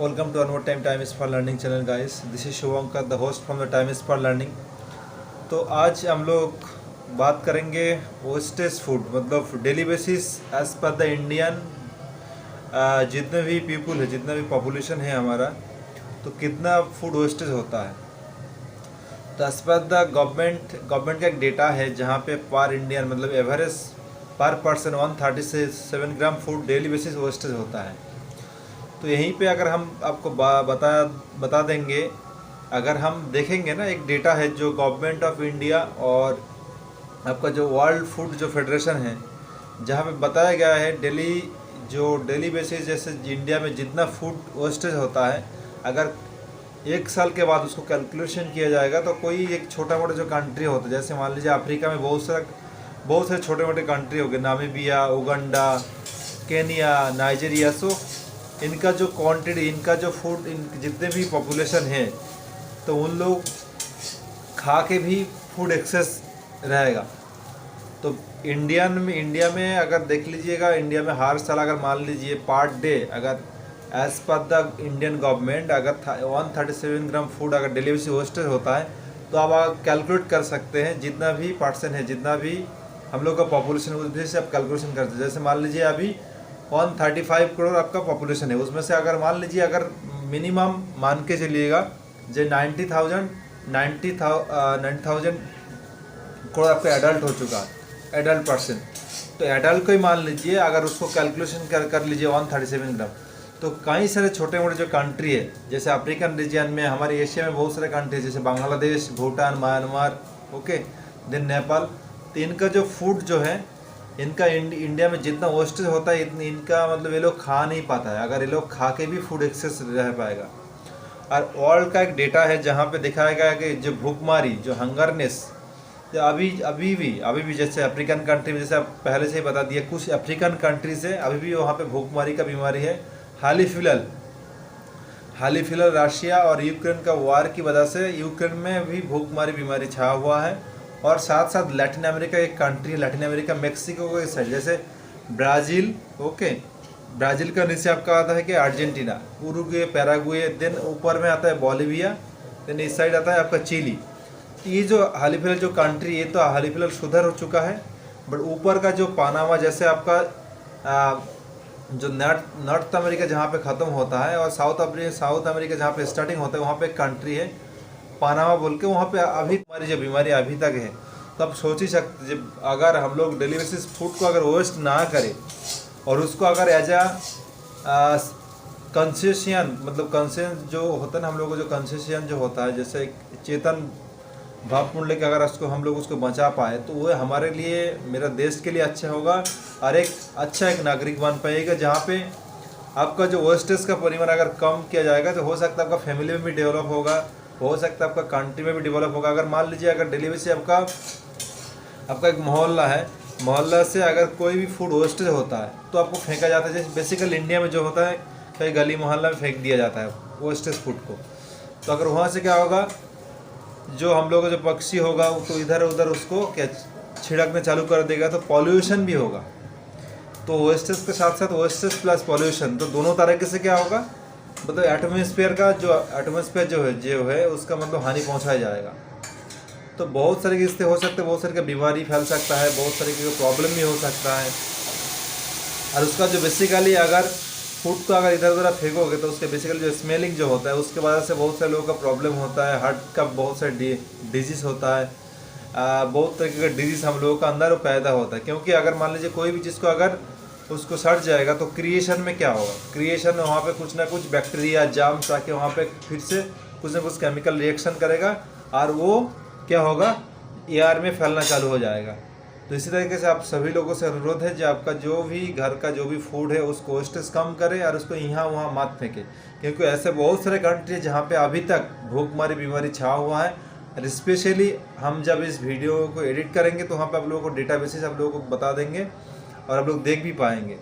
Welcome to one more time is for learning channel guys. This is Shubhankar, the host from the Time is for learning. तो आज हम लोग बात करेंगे wastage food, मतलब daily basis as per the Indian जितने भी people है, जितना भी पॉपुलेशन है हमारा, तो कितना फूड वेस्टेज होता है। तो एज पर द गवर्नमेंट का एक डेटा है जहाँ पे पर इंडियन मतलब एवरेज पर पर्सन 137 ग्राम फूड डेली बेसिस वेस्टेज होता है। तो यहीं पे अगर हम आपको बता देंगे, अगर हम देखेंगे ना, एक डेटा है जो गवर्नमेंट ऑफ इंडिया और आपका जो वर्ल्ड फूड जो फेडरेशन है, जहाँ पे बताया गया है डेली बेसिस जैसे इंडिया में जितना फूड वेस्टेज होता है, अगर एक साल के बाद उसको कैलकुलेशन किया जाएगा तो कोई एक छोटा मोटा जो कंट्री होता है, जैसे मान लीजिए अफ्रीका में बहुत सारे छोटे मोटे कंट्री हो गए, नामीबिया, उगांडा, केनिया, नाइजीरिया। सो इनका जो क्वांटिटी, इनका जो फूड, जितने भी पॉपुलेशन है, तो उन लोग खा के भी फूड एक्सेस रहेगा। तो इंडिया में अगर देख लीजिएगा, इंडिया में हर साल अगर मान लीजिए पर डे, अगर as per the Indian government अगर 137 ग्राम फूड अगर डेली बेसिस वेस्टेज होता है, तो आप कैलकुलेट कर सकते हैं जितना भी पर्सन है, जितना भी हम लोग का पॉपुलेशन, उस वजह से आप कैलकुलेशन करते हैं। जैसे मान लीजिए अभी 135 करोड़ आपका पॉपुलेशन है, उसमें से अगर मान लीजिए अगर मिनिमम मान के चलिएगा जो 90,000 करोड़ आपका एडल्ट हो चुका है, एडल्ट पर्सन। तो एडल्ट को ही मान लीजिए, अगर उसको कैलकुलेशन कर लीजिए 137 ग्राम, तो कई सारे छोटे मोटे जो कंट्री है, जैसे अफ्रीकन रीजन में, हमारे एशिया में बहुत सारे कंट्री है, जैसे Bangladesh, Bhutan, Myanmar, okay, then Nepal. तो इनका जो फूड जो है, इनका इंडिया में जितना वेस्टेज होता है, इनका मतलब ये लोग खा नहीं पाता है, अगर ये लोग खा के भी फूड एक्सेस रह पाएगा। और वर्ल्ड का एक डेटा है जहाँ पे दिखाया गया कि जो भूखमारी, जो हंगरनेस, जो अभी भी जैसे अफ्रीकन कंट्री में, जैसे आप पहले से ही बता दिया, कुछ अफ्रीकन कंट्री से अभी भी वहाँ पे भूखमारी का बीमारी है। हाल ही फिलहाल रशिया और यूक्रेन का वार की वजह से यूक्रेन में भी भूखमारी बीमारी छाया हुआ है। और साथ साथ लैटिन अमेरिका एक कंट्री है, लैटिन अमेरिका मेक्सिको के साइड, जैसे ब्राज़ील, ओके, ब्राज़ील का नीचे आपका आता है कि अर्जेंटीना, उरुग्वे, पैराग्वे, देन ऊपर में आता है बोलिविया, देन इस साइड आता है आपका चिली। तो ये जो हाल फिलहाल जो कंट्री, ये तो हाल फिलहाल सुधर हो चुका है, बट ऊपर का जो पानामा, जैसे आपका जो नॉर्थ अमेरिका जहाँ पे ख़त्म होता है और साउथ अमेरिका जहाँ पे स्टार्टिंग होता है, वहाँ पे एक कंट्री है पानामा बोल के, वहाँ पे अभी हमारी जो बीमारी अभी तक है। तो आप सोच ही सकते, जब अगर हम लोग डेली बेसिस फूड को अगर वेस्ट ना करें और उसको अगर एज कंसेशन, मतलब कंसेशन जो होता है ना, हम लोगों को जो कंसेशन जो होता है, जैसे चेतन भावपूर्ण लेके अगर उसको हम लोग उसको बचा पाए, तो वो हमारे लिए, मेरा देश के लिए अच्छा होगा और एक अच्छा एक नागरिक बन पाएगा, जहाँ पे आपका जो वेस्टेज का परिमाण अगर कम किया जाएगा, तो हो सकता है आपका फैमिली में भी डेवलप होगा, हो सकता है आपका कंट्री में भी डेवलप होगा। अगर मान लीजिए अगर डेली बेसिस आपका एक मोहल्ला है, मोहल्ला से अगर कोई भी फूड वेस्टेज होता है तो आपको फेंका जाता है, जैसे बेसिकल इंडिया में जो होता है, कई गली मोहल्ला में फेंक दिया जाता है वेस्टेज फूड को। तो अगर वहाँ से क्या होगा, जो हम लोग का जो पक्षी होगा वो तो इधर उधर उसको क्या छिड़कने चालू कर देगा, तो पॉल्यूशन भी होगा। तो वेस्टेज के साथ साथ वेस्टेज प्लस पॉल्यूशन, तो दोनों तरीके से क्या होगा, मतलब एटमॉस्फेयर जो है उसका मतलब हानि पहुंचाया जाएगा। तो बहुत सारे किस्से हो सकते हैं, बहुत सारे का बीमारी फैल सकता है, बहुत सारे का प्रॉब्लम भी हो सकता है। और उसका जो बेसिकली अगर फूड को अगर इधर उधर फेंकोगे, तो उसके बेसिकली जो स्मेलिंग जो होता है, उसके वजह से बहुत सारे लोगों का प्रॉब्लम होता है, हार्ट का बहुत सारे डिजीज़ होता है, बहुत तरीके का डिजीज़ हम लोगों का अंदर पैदा होता है। क्योंकि अगर मान लीजिए कोई भी चीज़ को अगर उसको सड़ जाएगा, तो क्रिएशन में क्या होगा, क्रिएशन में वहाँ पे कुछ ना कुछ बैक्टीरिया जाम्स आके वहाँ पे फिर से कुछ ना कुछ केमिकल रिएक्शन करेगा, और वो क्या होगा, एयर में फैलना चालू हो जाएगा। तो इसी तरीके से आप सभी लोगों से अनुरोध है, जो आपका जो भी घर का जो भी फूड है, उसको वेस्टेज कम करें और उसको यहाँ वहाँ मत फेंकें। क्योंकि ऐसे बहुत सारे कंट्री है जहाँ पे अभी तक भूखमरी बीमारी छा हुआ है। और स्पेशली हम जब इस वीडियो को एडिट करेंगे, तो वहाँ पे आप लोगों को डेटा बेसिस आप लोगों को बता देंगे और आप लोग देख भी पाएंगे।